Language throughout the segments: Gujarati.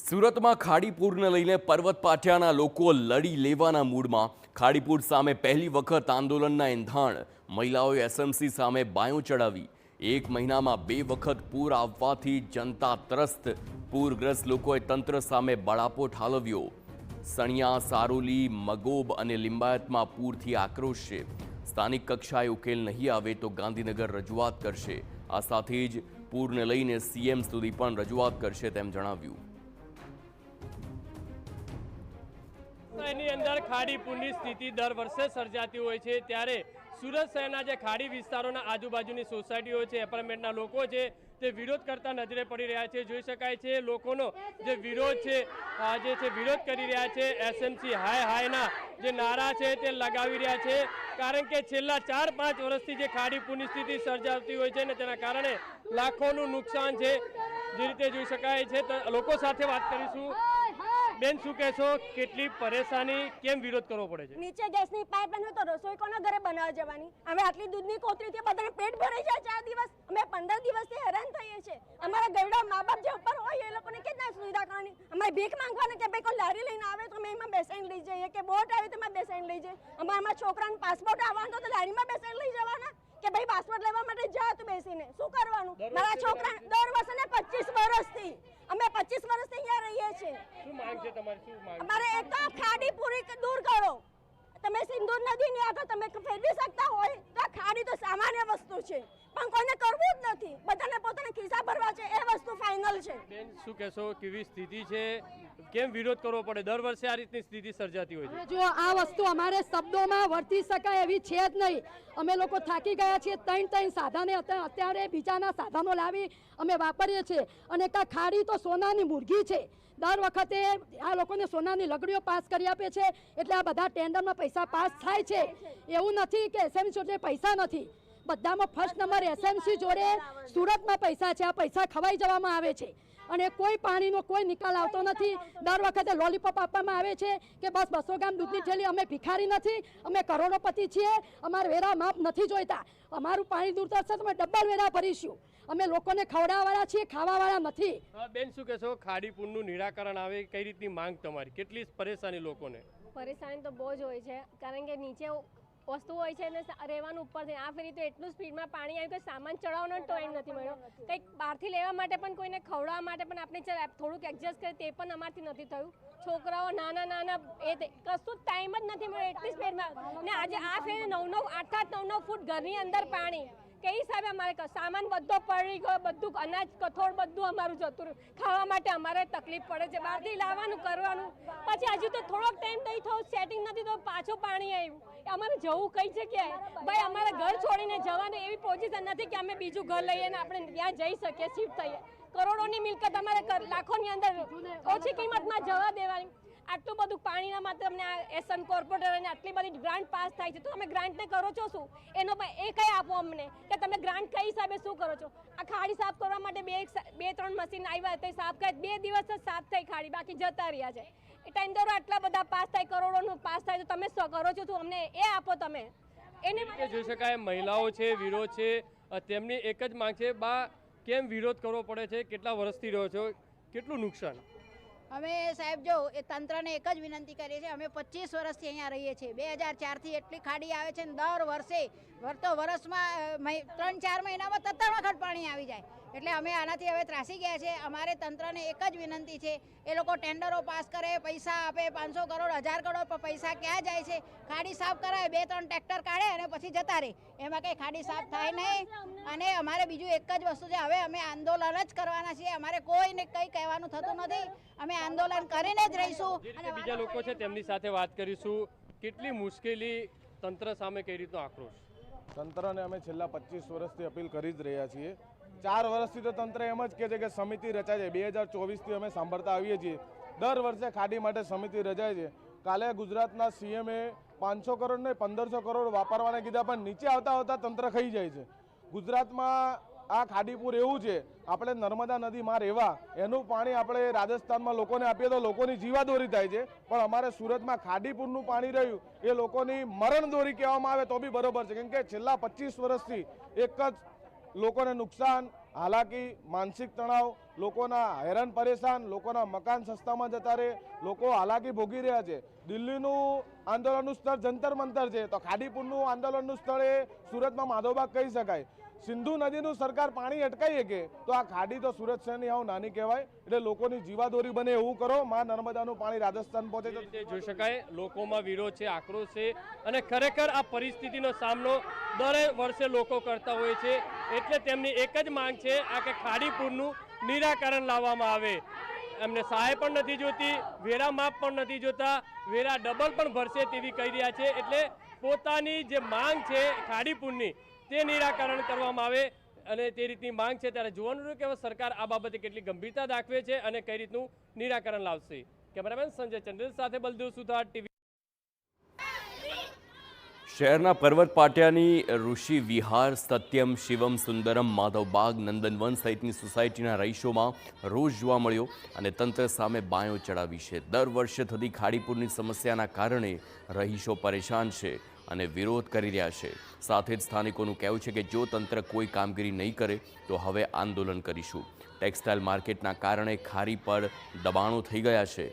સુરતમાં ખાડીપુરને લઈને પર્વત પાટિયાના લોકો લડી લેવાના મૂડમાં। ખાડીપુર સામે પહેલી વખત આંદોલનના એંધાણ। મહિલાઓએ એસએમસી સામે બાયો ચડાવી। એક મહિનામાં 2 વખત પૂર આવવાથી જનતા ત્રસ્ત। પૂરગ્રસ્ત લોકોએ તંત્ર સામે બળાપો ઠાલવ્યો। સણિયા, સારોલી, મગોબ અને લિંબાયતમાં પૂરથી આક્રોશ છે। સ્થાનિક કક્ષાએ ઉકેલ નહીં આવે તો ગાંધીનગર રજૂઆત કરશે। આ સાથે જ પૂરને લઈને સીએમ સુધી પણ રજૂઆત કરશે તેમ જણાવ્યું। એની અંદર ખાડીપુરની સ્થિતિ દર વર્ષે સર્જાતી હોય છે, ત્યારે સુરત શહેરના જે ખાડી વિસ્તારોના આજુબાજુની સોસાયટીઓ છે, એપાર્ટમેન્ટના લોકો છે, તે વિરોધ કરતા નજરે પડી રહ્યા છે। જોઈ શકાય છે લોકોનો જે વિરોધ છે, વિરોધ કરી રહ્યા છે। એસએમસી હાય હાયના જે નારા છે તે લગાવી રહ્યા છે, કારણ કે છેલ્લા 4-5 વર્ષથી જે ખાડીપુરની સ્થિતિ સર્જાતી હોય છે ને તેના કારણે લાખોનું નુકસાન છે। જે રીતે જોઈ શકાય છે તો લોકો સાથે વાત કરીશું। બેન, શું કહેશો, કેટલી પરેશાની, કેમ વિરોધ કરવો પડે છે? નીચે ગેસની પાઇપલાઇન હોય તો રસોઈ કોના ઘરે બનાવવા જવાની? હવે આટલી દૂધની કોથળીથી બધાને પેટ ભરાઈ જાય 4 દિવસ। અમે 15 દિવસથી હેરાન થઈએ છીએ। અમારા ગરડા મા બાપ જે ઉપર હોય એ લોકોને કેટલા સુવિધા કરવાની? અમારે ભીખ માંગવાને કે ભાઈ કોઈ લારી લઈને આવે તો અમે એમાં બેસાઈને લઈ જઈએ, કે બોટ આવે તો એમાં બેસાઈને લઈ જઈએ। અમારા છોકરાને પાસપોર્ટ આવવાનો તો લારીમાં બેસાઈને લઈ જવાના કે ભાઈ પાસપોર્ટ લેવા માટે જા તું બેસીને? શું કરવાનું? મારા છોકરા દર વર્ષે 25 વર્ષથી અમે 25 વર્ષથી અહીંયા રહીએ છીએ। શું માંગ છે તમારી? શું માંગ? અમારે એક તો ખાડીપુરી દૂર કરો। તમે સિંધુ નદીની આગળ તમે ફેરવી શકતા હોય તો ખાડી તો સામાન્ય વસ્તુ છે, પણ કોઈને કરવું જ નથી। બધાને પોતાના ખિસ્સા ભરવા છે, એ વસ્તુ ફાઇનલ છે। બેન, શું કહેશો, કેવી સ્થિતિ છે, કેમ વિરોધ કરવો પડે? દર વર્ષે આ રીતની સ્થિતિ સર્જાતી હોય છે। જો આ વસ્તુ અમારે શબ્દોમાં વર્તી શકાય એવી છે જ નહીં। અમે લોકો થાકી ગયા છીએ। 3 સાધને અત્યારે બીજાના સાધનો લાવી અમે વાપરીએ છીએ, અને કા ખાડી તો સોનાની મુરઘી છે। દર વખતે આ લોકોને સોનાની લગડીઓ પાસ કરી આપે છે, એટલે આ બધા ટેન્ડરમાં પૈસા પાસ થાય છે। એવું નથી કે એસએમસી જોડે પૈસા નથી, બધામાં ફર્સ્ટ નંબર એસએમસી જોડે સુરતમાં પૈસા છે। આ પૈસા ખવાઈ જવામાં આવે છે, અને કોઈ પાણીનો કોઈ નિકાલ આવતો નથી। દર વખતે લોલીપોપ આપવામાં આવે છે કે બસ 200 ગ્રામ દૂધની થેલી। અમે ભિખારી નથી, અમે કરોડોપતિ છીએ। અમારે વેરા માફ નથી જોઈતા। અમારું પાણી દૂર થશે તો અમે ડબલ વેરા ભરીશું। અમે લોકોને ખવડાવવાળા છીએ, ખાવાવાળા નથી। બેન, શું કહેશો, ખાડીપુરનું નિરાકરણ આવે, કઈ રીતની માંગ તમારી? કેટલી પરેશાની લોકોને? પરેશાની તો બહુ જ હોય છે, કારણ કે નીચે વસ્તુ હોય છે ને રહેવાનું ઉપર છે। આ ફેરી તો એટલું સ્પીડમાં પાણી આવ્યું કે સામાન ચડાવવાનો ટાઈમ નથી મળ્યો। કંઈક બહારથી લેવા માટે પણ, કોઈને ખવડાવવા માટે પણ આપણે થોડુંક એડજસ્ટ કરીએ તે પણ અમારથી નથી થયું। છોકરાઓ નાના કશું ટાઈમ જ નથી મળ્યો એટલી સ્પીડમાં। ને આજે આ ફેરી 8-9 ફૂટ ઘરની અંદર પાણી, કે હિસાબે અમારે સામાન બધો પડી ગયો, બધું અનાજ કઠોળ બધું અમારું જતું રહ્યું। ખાવા માટે અમારે તકલીફ પડે છે, બહારથી લાવવાનું કરવાનું। પછી હજુ તો થોડોક ટાઈમ થઈ થયું, સેટિંગ નથી તો પાછું પાણી આવ્યું। અમારે જવું કઈ જગ્યાએ? ભાઈ, અમારે ઘર છોડીને જવાનું એવી પોઝિશન નથી કે અમે બીજું ઘર લઈએ ને આપણે ત્યાં જઈ શકીએ, શિફ્ટ થઈએ। કરોડોની મિલકત અમારે લાખોની અંદર ઓછી કિંમતમાં જવા દેવાની। આટલું બધું પાણીના માટે અમને એસએમ કોર્પોરેટરને આટલી બધી ગ્રાન્ટ પાસ થાય છે, તો તમે ગ્રાન્ટને કરો છો શું? એનો એ કઈ આપો અમને કે તમે ગ્રાન્ટ કઈ હિસાબે શું કરો છો? આ ખાડી સાફ કરવા માટે 2-3 મશીન આવ્યા તે સાફ કરે, 2 દિવસ જ સાફ થઈ ખાડી, બાકી જતા રહ્યા છે। એ ટાઈમ દરો આટલા બધા પાસ થાય, કરોડોનું પાસ થાય, તો તમે શું કરો છો? અમને એ આપો તમે એને। જોઈ શકાય મહિલાઓ છે, વિરોધ છે, તેમની એક જ માંગ છે। બા, કેમ વિરોધ કરવો પડે છે? કેટલા વર્ષથી રહ્યો છો? કેટલું નુકસાન? અમે સાહેબ જો એ તંત્રને એક જ વિનંતી કરીએ છીએ। અમે 25 વર્ષથી અહીંયા રહીએ છીએ। 2004થી એટલી ખાડી આવે છે ને દર વર્ષે વર્ષમાં 3-4 મહિનામાં 3 વખત પાણી આવી જાય। એટલે અમે આનાથી હવે ત્રાસી ગયા છે। અમારે તંત્રને એક જ વિનંતી છે, એ લોકો ટેન્ડરો પાસ કરે, પૈસા આપે, 500 કરોડ 1000 કરોડ, પણ પૈસા ક્યાં જાય છે? ખાડી સાફ કરાવે, 2-3 ટ્રેક્ટર કાઢે અને પછી જતા રહે, એમાં કંઈ ખાડી સાફ થાય નહીં। અને અમારે બીજું એક જ વસ્તુ છે, હવે અમે આંદોલન જ કરવાના છીએ। અમારે કોઈને કંઈ કહેવાનું થતું નથી, અમે આંદોલન કરીને જ રહીશું। અને બીજા લોકો છે તેમની સાથે વાત કરીશું। કેટલી મુશ્કેલી, તંત્ર સામે કઈ રીતનો આક્રોશ? તંત્રને અમે છેલ્લા 25 વર્ષથી અપીલ કરી જ રહ્યા છીએ। 4 વર્ષથી તો તંત્ર એમ જ કહે છે કે સમિતિ રચાય છે। 2024થી અમે સાંભળતા આવીએ છીએ, દર વર્ષે ખાડી માટે સમિતિ રચાય છે। કાલે ગુજરાતના સીએમએ 500 કરોડ ને 1500 કરોડ વાપરવાના કીધા, પણ નીચે આવતા તંત્ર ખાઈ જાય છે। ગુજરાતમાં આ ખાડીપુર એવું છે, આપણે નર્મદા નદીમાં રહેવા, એનું પાણી આપણે રાજસ્થાનમાં લોકોને આપીએ તો લોકોની જીવાદોરી થાય છે, પણ અમારે સુરતમાં ખાડીપુરનું પાણી રહ્યું એ લોકોની મરણદોરી કહેવામાં આવે તો બી બરોબર છે। કેમ કે છેલ્લા 25 વર્ષથી એક જ લોકોને નુકસાન, હાલાકી, માનસિક તણાવ, લોકોના હેરાન પરેશાન, લોકોના મકાન સસ્તામાં જતા રહે, લોકો હાલાકી ભોગી રહ્યા છે. દિલ્હીનું આંદોલનનું સ્થળ જંતર મંતર છે, તો ખાડીપુરનું આંદોલનનું સ્થળ એ સુરતમાં માધવબાગ કહી શકાય. સિંધુ નદીનું સરકાર પાણી અટકાવી શકે તો આ ખાડી તો સુરત શહેરની આવું નાની કહેવાય. એટલે લોકોની જીવાદોરી બને એવું કરો. માં નર્મદાનું પાણી રાજસ્થાન પહોંચે તો જોઈ શકાય લોકોમાં વિરોધ છે, આક્રોશ છે અને ખરેખર આ પરિસ્થિતિનો સામનો દરેક વર્ષે લોકો કરતા હોય છે. એટલે તેમની એક જ માંગ છે આ કે ખાડીપુરનું નિરાકરણ લાવવામાં આવે. એમને સહાય પણ નથી જોતી, વેરા માફ પણ નથી જોતા, વેરા ડબલ પણ ભરશે તેવી કહી રહ્યા છે. એટલે પોતાની જે માંગ છે ખાડીપુરની તે નિરાકરણ કરવામાં આવે અને તે રીતની માંગ છે. ત્યારે જોવાનું રહ્યું કે હવે સરકાર આ બાબતે કેટલી ગંભીરતા દાખવે છે અને કઈ રીતનું નિરાકરણ લાવશે. કેમેરામેન સંજય ચંદ્રેલ સાથે બલદેવ સુથાર, ટીવી. શહેરના પર્વત પાટિયાની ઋષિ વિહાર, સત્યમ, શિવમ, સુંદરમ, માધવબાગ, નંદનવન સહિતની સોસાયટીના રહીશોમાં રોષ જોવા મળ્યો અને તંત્ર સામે બાયો ચડાવી છે. દર વર્ષે થતી ખાડીપુરની સમસ્યાના કારણે રહીશો પરેશાન છે અને વિરોધ કરી રહ્યા છે. સાથે જ સ્થાનિકોનું કહેવું છે કે જો તંત્ર કોઈ કામગીરી નહીં કરે તો હવે આંદોલન કરીશું. ટેક્સટાઇલ માર્કેટના કારણે ખાડી પર દબાણો થઈ ગયા છે,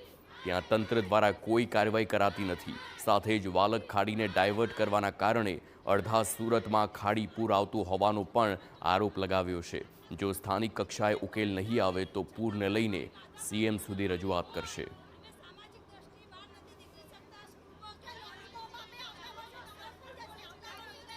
ત્યાં તંત્ર દ્વારા કોઈ કાર્યવાહી કરાતી નથી. સાથે જ વાલક ખાડીને ડાયવર્ટ કરવાના કારણે અડધા સુરતમાં ખાડી પૂર આવતું હોવાનો પણ આરોપ લગાવ્યો છે. જો સ્થાનિક કક્ષાએ ઉકેલ નહીં આવે તો પૂરને લઈને સીએમ સુધી રજૂઆત કરશે.